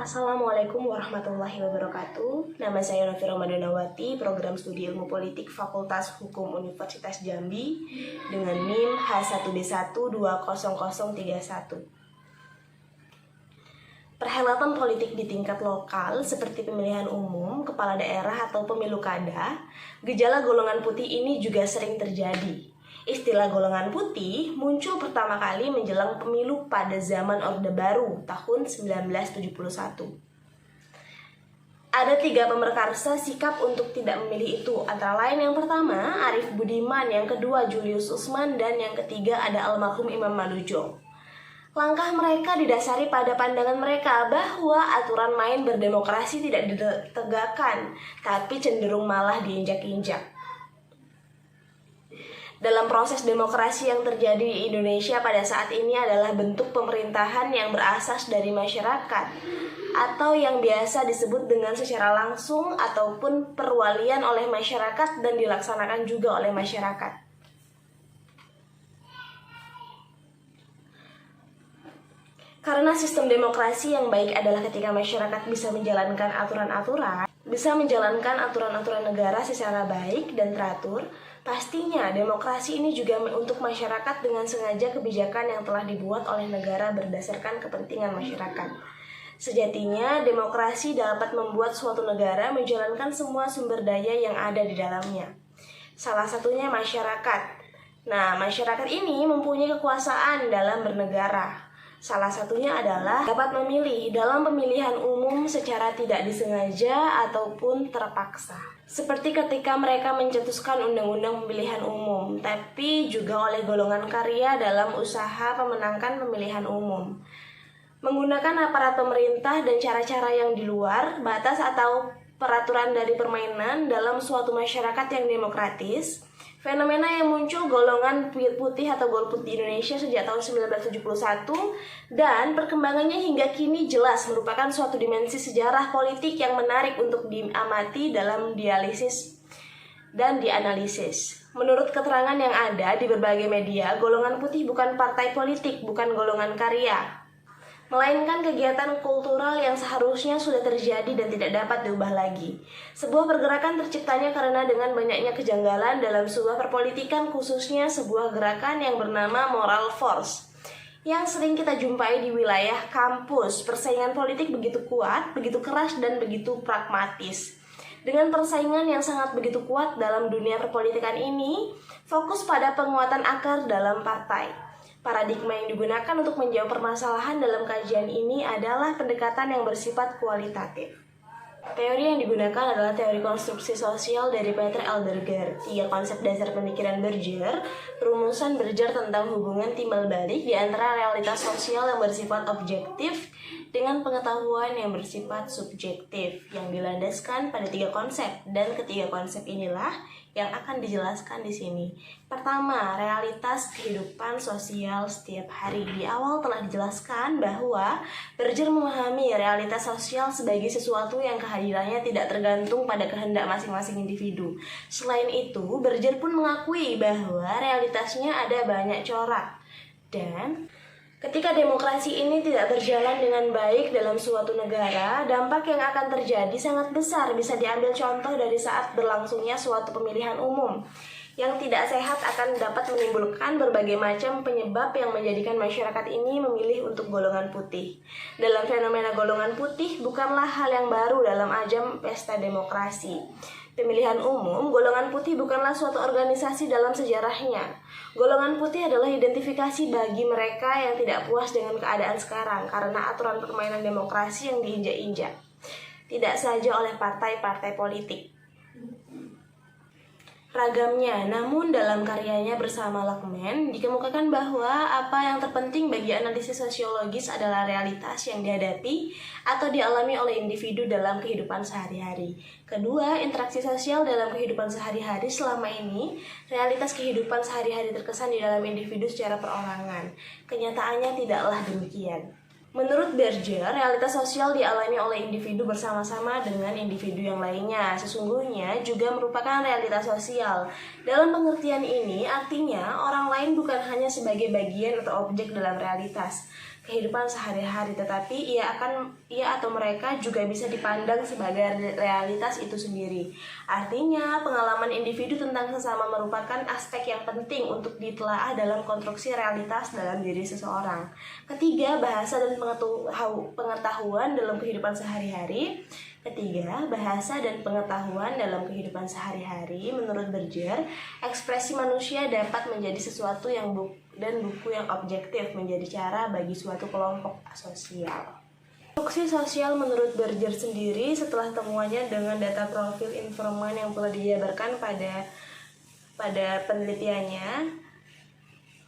Assalamualaikum warahmatullahi wabarakatuh. Nama saya Novi Ramadanawati, program studi ilmu politik Fakultas Hukum Universitas Jambi dengan NIM H1B1200031. Perhelatan politik di tingkat lokal seperti pemilihan umum, kepala daerah atau pemilu kada, gejala golongan putih ini juga sering terjadi. Istilah golongan putih muncul pertama kali menjelang pemilu pada zaman Orde Baru tahun 1971. Ada 3 pemerkarsa sikap untuk tidak memilih itu, antara lain yang pertama Arief Budiman, yang kedua Julius Usman, dan yang ketiga ada almarhum Imam Malujo. Langkah mereka didasari pada pandangan mereka bahwa aturan main berdemokrasi tidak ditegakkan, tapi cenderung malah diinjak-injak. Dalam proses demokrasi yang terjadi di Indonesia pada saat ini adalah bentuk pemerintahan yang berasas dari masyarakat, atau yang biasa disebut dengan secara langsung ataupun perwalian oleh masyarakat dan dilaksanakan juga oleh masyarakat. Karena sistem demokrasi yang baik adalah ketika masyarakat bisa menjalankan aturan-aturan negara secara baik dan teratur, pastinya demokrasi ini juga untuk masyarakat dengan sengaja kebijakan yang telah dibuat oleh negara berdasarkan kepentingan masyarakat. Sejatinya, demokrasi dapat membuat suatu negara menjalankan semua sumber daya yang ada di dalamnya. Salah satunya masyarakat. Nah, masyarakat ini mempunyai kekuasaan dalam bernegara. Salah satunya adalah dapat memilih dalam pemilihan umum secara tidak disengaja ataupun terpaksa. Seperti ketika mereka mencetuskan undang-undang pemilihan umum, tapi juga oleh golongan karya dalam usaha memenangkan pemilihan umum. Menggunakan aparat pemerintah dan cara-cara yang di luar batas atau peraturan dari permainan dalam suatu masyarakat yang demokratis. Fenomena yang muncul golongan putih atau golput di Indonesia sejak tahun 1971 dan perkembangannya hingga kini jelas merupakan suatu dimensi sejarah politik yang menarik untuk diamati dalam dialisis dan dianalisis. Menurut keterangan yang ada di berbagai media, golongan putih bukan partai politik, bukan golongan karya, melainkan kegiatan kultural yang seharusnya sudah terjadi dan tidak dapat diubah lagi. Sebuah pergerakan terciptanya karena dengan banyaknya kejanggalan dalam sebuah perpolitikan, khususnya sebuah gerakan yang bernama moral force, yang sering kita jumpai di wilayah kampus. Persaingan politik begitu kuat, begitu keras, dan begitu pragmatis. Dengan persaingan yang sangat begitu kuat dalam dunia perpolitikan ini, fokus pada penguatan akar dalam partai. Paradigma yang digunakan untuk menjawab permasalahan dalam kajian ini adalah pendekatan yang bersifat kualitatif. Teori yang digunakan adalah teori konstruksi sosial dari Peter Elderger. 3 konsep dasar pemikiran Berger, rumusan Berger tentang hubungan timbal balik di antara realitas sosial yang bersifat objektif dengan pengetahuan yang bersifat subjektif, yang dilandaskan pada 3 konsep, dan ketiga konsep inilah yang akan dijelaskan di sini. Pertama, realitas kehidupan sosial setiap hari. Di awal telah dijelaskan bahwa Berger memahami realitas sosial sebagai sesuatu yang kehadirannya tidak tergantung pada kehendak masing-masing individu. Selain itu, Berger pun mengakui bahwa realitasnya ada banyak corak. Dan ketika demokrasi ini tidak berjalan dengan baik dalam suatu negara, dampak yang akan terjadi sangat besar. Bisa diambil contoh dari saat berlangsungnya suatu pemilihan umum yang tidak sehat akan dapat menimbulkan berbagai macam penyebab yang menjadikan masyarakat ini memilih untuk golongan putih. Dalam fenomena golongan putih bukanlah hal yang baru dalam ajang pesta demokrasi. Pemilihan umum, golongan putih bukanlah suatu organisasi dalam sejarahnya. Golongan putih adalah identifikasi bagi mereka yang tidak puas dengan keadaan sekarang karena aturan permainan demokrasi yang diinjak-injak, tidak saja oleh partai-partai politik. Ragamnya, namun dalam karyanya bersama Luckman dikemukakan bahwa apa yang terpenting bagi analisis sosiologis adalah realitas yang dihadapi atau dialami oleh individu dalam kehidupan sehari-hari. Kedua, interaksi sosial dalam kehidupan sehari-hari. Selama ini, realitas kehidupan sehari-hari terkesan di dalam individu secara perorangan. Kenyataannya tidaklah demikian. Menurut Berger, realitas sosial dialami oleh individu bersama-sama dengan individu yang lainnya. Sesungguhnya juga merupakan realitas sosial. Dalam pengertian ini, artinya orang lain bukan hanya sebagai bagian atau objek dalam realitas. kehidupan sehari-hari, tetapi ia atau mereka juga bisa dipandang sebagai realitas itu sendiri. Artinya, pengalaman individu tentang sesama merupakan aspek yang penting untuk ditelaah dalam konstruksi realitas dalam diri seseorang. Ketiga, bahasa dan pengetahuan dalam kehidupan sehari-hari. Menurut Berger, ekspresi manusia dapat menjadi sesuatu yang buku yang objektif menjadi cara bagi suatu kelompok sosial. Konstruksi sosial menurut Berger sendiri setelah temuannya dengan data profil informan yang telah dijabarkan pada penelitiannya,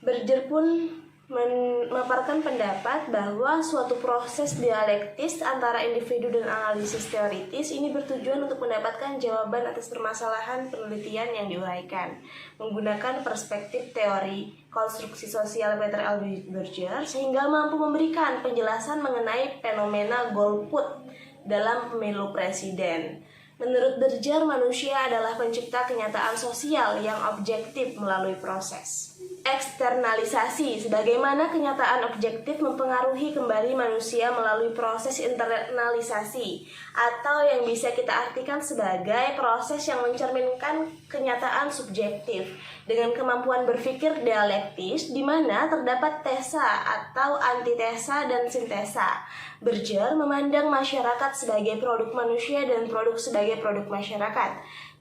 Berger pun memaparkan pendapat bahwa suatu proses dialektis antara individu dan analisis teoritis ini bertujuan untuk mendapatkan jawaban atas permasalahan penelitian yang diuraikan menggunakan perspektif teori konstruksi sosial Peter L. Berger, sehingga mampu memberikan penjelasan mengenai fenomena golput dalam pemilu presiden. Menurut Berger, manusia adalah pencipta kenyataan sosial yang objektif melalui proses eksternalisasi, sebagaimana kenyataan objektif mempengaruhi kembali manusia melalui proses internalisasi, atau yang bisa kita artikan sebagai proses yang mencerminkan kenyataan subjektif dengan kemampuan berpikir dialektis di mana terdapat tesa atau antitesa dan sintesa. Berger memandang masyarakat sebagai produk manusia dan produk sebagai produk masyarakat,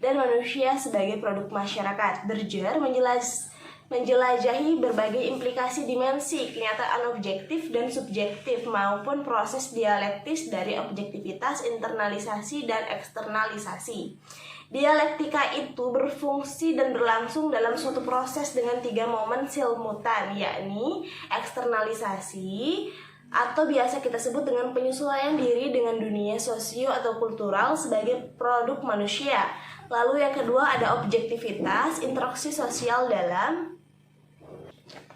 dan manusia sebagai produk masyarakat. Berger menjelajahi berbagai implikasi dimensi kenyataan objektif dan subjektif maupun proses dialektis dari objektivitas, internalisasi, dan eksternalisasi. Dialektika itu berfungsi dan berlangsung dalam suatu proses dengan 3 momen simultan, yakni eksternalisasi, atau biasa kita sebut dengan penyesuaian diri dengan dunia sosio atau kultural sebagai produk manusia. Lalu yang kedua ada objektivitas, interaksi sosial dalam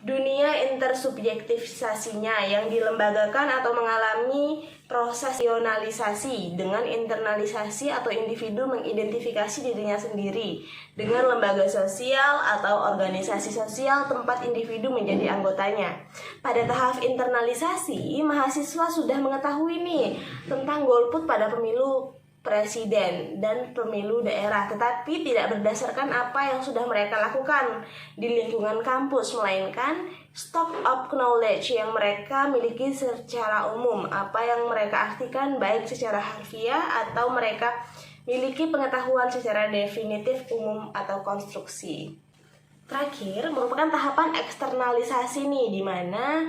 dunia intersubjektivisasinya yang dilembagakan atau mengalami proses rasionalisasi dengan internalisasi atau individu mengidentifikasi dirinya sendiri dengan lembaga sosial atau organisasi sosial tempat individu menjadi anggotanya. Pada tahap internalisasi, mahasiswa sudah mengetahui nih tentang golput pada pemilu presiden dan pemilu daerah, tetapi tidak berdasarkan apa yang sudah mereka lakukan di lingkungan kampus, melainkan stock of knowledge yang mereka miliki secara umum, apa yang mereka artikan baik secara harfiah atau mereka miliki pengetahuan secara definitif umum atau konstruksi. Terakhir merupakan tahapan eksternalisasi nih, di mana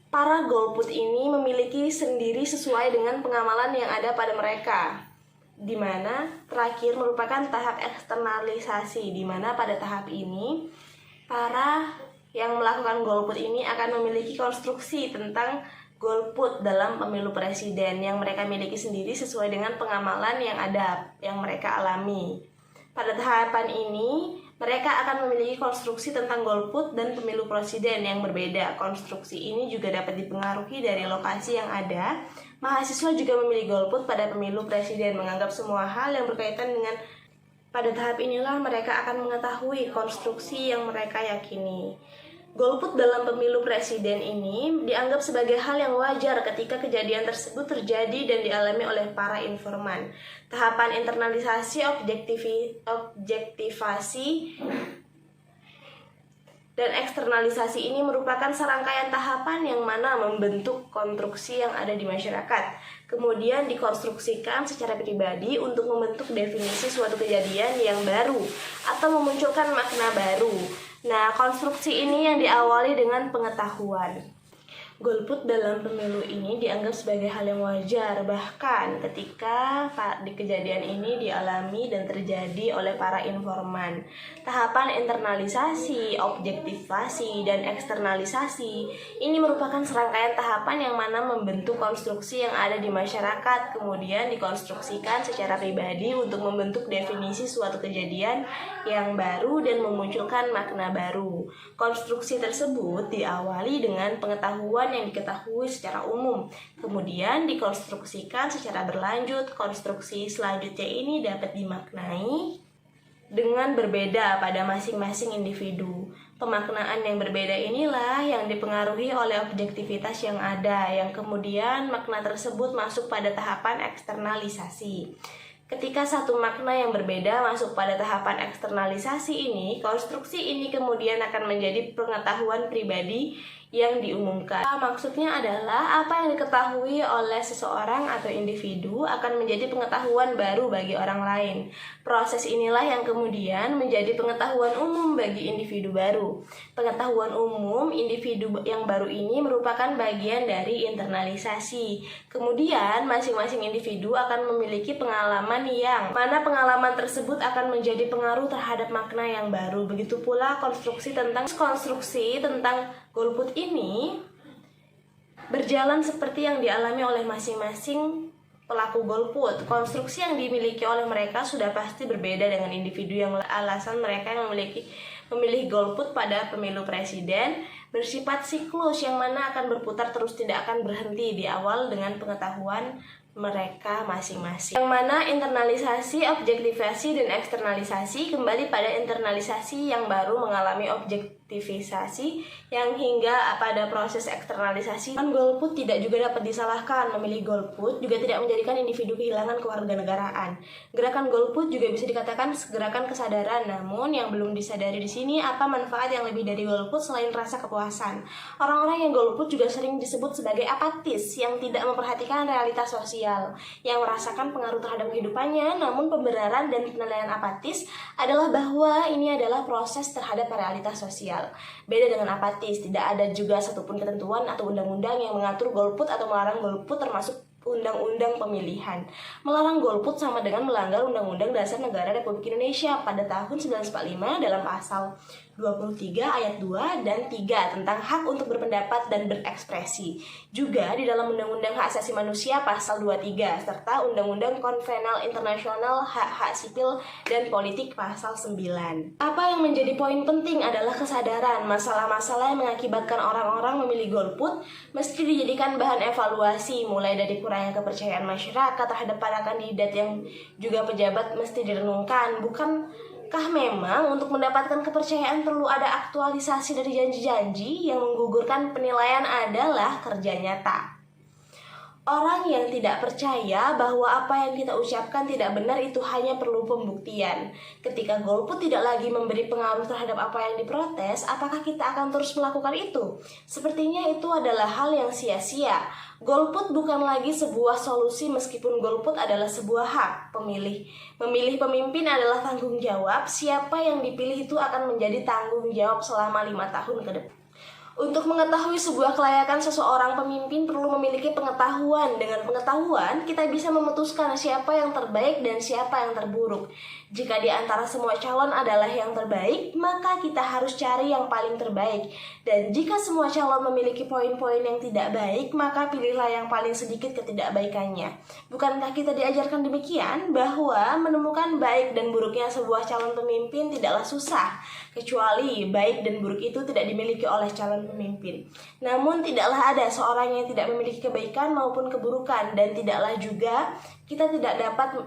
para golput ini memiliki sendiri sesuai dengan pengamalan yang ada pada mereka. Di mana terakhir merupakan tahap eksternalisasi, di mana pada tahap ini para yang melakukan golput ini akan memiliki konstruksi tentang golput dalam pemilu presiden yang mereka miliki sendiri sesuai dengan pengamalan yang ada, yang mereka alami. Pada tahapan ini, mereka akan memiliki konstruksi tentang golput dan pemilu presiden yang berbeda. Konstruksi ini juga dapat dipengaruhi dari lokasi yang ada. Mahasiswa juga memilih golput pada pemilu presiden, menganggap semua hal yang berkaitan dengan. Pada tahap inilah mereka akan mengetahui konstruksi yang mereka yakini. Golput dalam pemilu presiden ini dianggap sebagai hal yang wajar ketika kejadian tersebut terjadi dan dialami oleh para informan. Tahapan internalisasi, objektivasi, dan eksternalisasi ini merupakan serangkaian tahapan yang mana membentuk konstruksi yang ada di masyarakat, kemudian dikonstruksikan secara pribadi untuk membentuk definisi suatu kejadian yang baru atau memunculkan makna baru. Nah, konstruksi ini yang diawali dengan pengetahuan. Golput dalam pemilu ini dianggap sebagai hal yang wajar, bahkan ketika di kejadian ini dialami dan terjadi oleh para informan. Tahapan internalisasi, objektivasi, dan eksternalisasi ini merupakan serangkaian tahapan yang mana membentuk konstruksi yang ada di masyarakat, kemudian dikonstruksikan secara pribadi untuk membentuk definisi suatu kejadian yang baru dan memunculkan makna baru. Konstruksi tersebut diawali dengan pengetahuan yang diketahui secara umum, kemudian dikonstruksikan secara berlanjut. Konstruksi selanjutnya ini dapat dimaknai dengan berbeda pada masing-masing individu. Pemaknaan yang berbeda inilah yang dipengaruhi oleh objektivitas yang ada, yang kemudian makna tersebut masuk pada tahapan eksternalisasi. Ketika satu makna yang berbeda masuk pada tahapan eksternalisasi ini, konstruksi ini kemudian akan menjadi pengetahuan pribadi yang diumumkan. Maksudnya adalah apa yang diketahui oleh seseorang atau individu akan menjadi pengetahuan baru bagi orang lain. Proses inilah yang kemudian menjadi pengetahuan umum bagi individu baru. Pengetahuan umum individu yang baru ini merupakan bagian dari internalisasi. Kemudian masing-masing individu akan memiliki pengalaman yang mana pengalaman tersebut akan menjadi pengaruh terhadap makna yang baru. Begitu pula konstruksi tentang golput ini berjalan seperti yang dialami oleh masing-masing pelaku golput. Konstruksi yang dimiliki oleh mereka sudah pasti berbeda dengan individu yang alasan mereka yang memilih golput pada pemilu presiden bersifat siklus yang mana akan berputar terus, tidak akan berhenti di awal dengan pengetahuan mereka masing-masing. Yang mana internalisasi, objektivasi, dan eksternalisasi kembali pada internalisasi yang baru mengalami objektivisasi yang hingga pada proses eksternalisasi. Golput tidak juga dapat disalahkan. Memilih golput juga tidak menjadikan individu kehilangan kewarganegaraan. Gerakan golput juga bisa dikatakan gerakan kesadaran, namun yang belum disadari di sini apa manfaat yang lebih dari golput selain rasa kepuasan. Orang-orang yang golput juga sering disebut sebagai apatis yang tidak memperhatikan realitas sosial, yang merasakan pengaruh terhadap kehidupannya, namun pembenaran dan penilaian apatis adalah bahwa ini adalah proses terhadap realitas sosial. Beda dengan apatis, tidak ada juga satupun ketentuan atau undang-undang yang mengatur golput atau melarang golput, termasuk Undang-Undang Pemilihan. Melarang golput sama dengan melanggar Undang-Undang Dasar Negara Republik Indonesia pada tahun 1945 dalam pasal 23 ayat 2 dan 3 tentang hak untuk berpendapat dan berekspresi. Juga di dalam Undang-Undang Hak Asasi Manusia pasal 23 serta Undang-Undang Konvensi Internasional Hak-Hak Sipil dan Politik pasal 9. Apa yang menjadi poin penting adalah kesadaran masalah-masalah yang mengakibatkan orang-orang memilih golput mesti dijadikan bahan evaluasi, mulai dari kurangnya kepercayaan masyarakat terhadap para kandidat yang juga pejabat mesti direnungkan. Bukankah memang untuk mendapatkan kepercayaan perlu ada aktualisasi dari janji-janji yang menggugurkan penilaian adalah kerja nyata? Orang yang tidak percaya bahwa apa yang kita ucapkan tidak benar itu hanya perlu pembuktian. Ketika golput tidak lagi memberi pengaruh terhadap apa yang diprotes, apakah kita akan terus melakukan itu? Sepertinya itu adalah hal yang sia-sia. Golput bukan lagi sebuah solusi meskipun golput adalah sebuah hak pemilih. Memilih pemimpin adalah tanggung jawab. Siapa yang dipilih itu akan menjadi tanggung jawab selama 5 tahun ke depan. Untuk mengetahui sebuah kelayakan seseorang pemimpin perlu memiliki pengetahuan. Dengan pengetahuan, kita bisa memutuskan siapa yang terbaik dan siapa yang terburuk. Jika di antara semua calon adalah yang terbaik, maka kita harus cari yang paling terbaik. Dan jika semua calon memiliki poin-poin yang tidak baik, maka pilihlah yang paling sedikit ketidakbaikannya. Bukankah kita diajarkan demikian bahwa menemukan baik dan buruknya sebuah calon pemimpin tidaklah susah, kecuali baik dan buruk itu tidak dimiliki oleh calon pemimpin. Namun tidaklah ada seorang yang tidak memiliki kebaikan maupun keburukan, dan tidaklah juga kita tidak dapat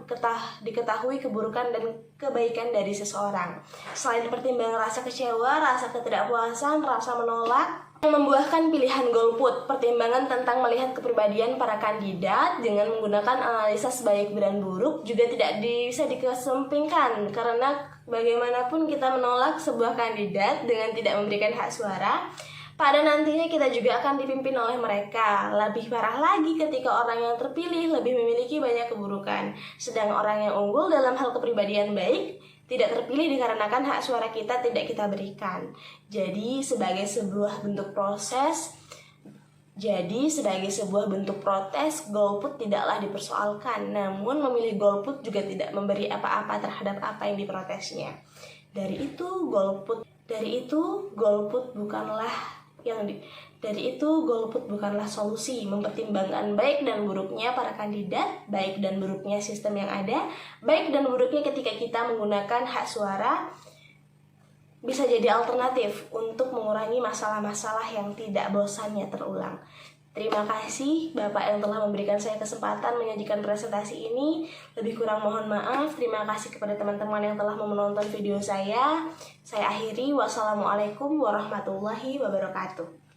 diketahui keburukan dan kebaikan dari seseorang selain pertimbangan rasa kecewa, rasa ketidakpuasan, rasa menolak yang membuahkan pilihan golput. Pertimbangan tentang melihat kepribadian para kandidat dengan menggunakan analisa sebaik dan buruk juga tidak bisa dikesampingkan, karena bagaimanapun kita menolak sebuah kandidat dengan tidak memberikan hak suara, pada nantinya kita juga akan dipimpin oleh mereka. Lebih parah lagi ketika orang yang terpilih lebih memiliki banyak keburukan, sedang orang yang unggul dalam hal kepribadian baik tidak terpilih dikarenakan hak suara kita tidak kita berikan. Jadi sebagai sebuah bentuk protes, golput tidaklah dipersoalkan. Namun memilih golput juga tidak memberi apa-apa terhadap apa yang diprotesnya. Dari itu golput bukanlah solusi. Mempertimbangkan baik dan buruknya para kandidat, baik dan buruknya sistem yang ada, baik dan buruknya ketika kita menggunakan hak suara bisa jadi alternatif untuk mengurangi masalah-masalah yang tidak bosannya terulang. Terima kasih Bapak yang telah memberikan saya kesempatan menyajikan presentasi ini. Lebih kurang mohon maaf. Terima kasih kepada teman-teman yang telah menonton video saya. Saya akhiri. Wassalamualaikum warahmatullahi wabarakatuh.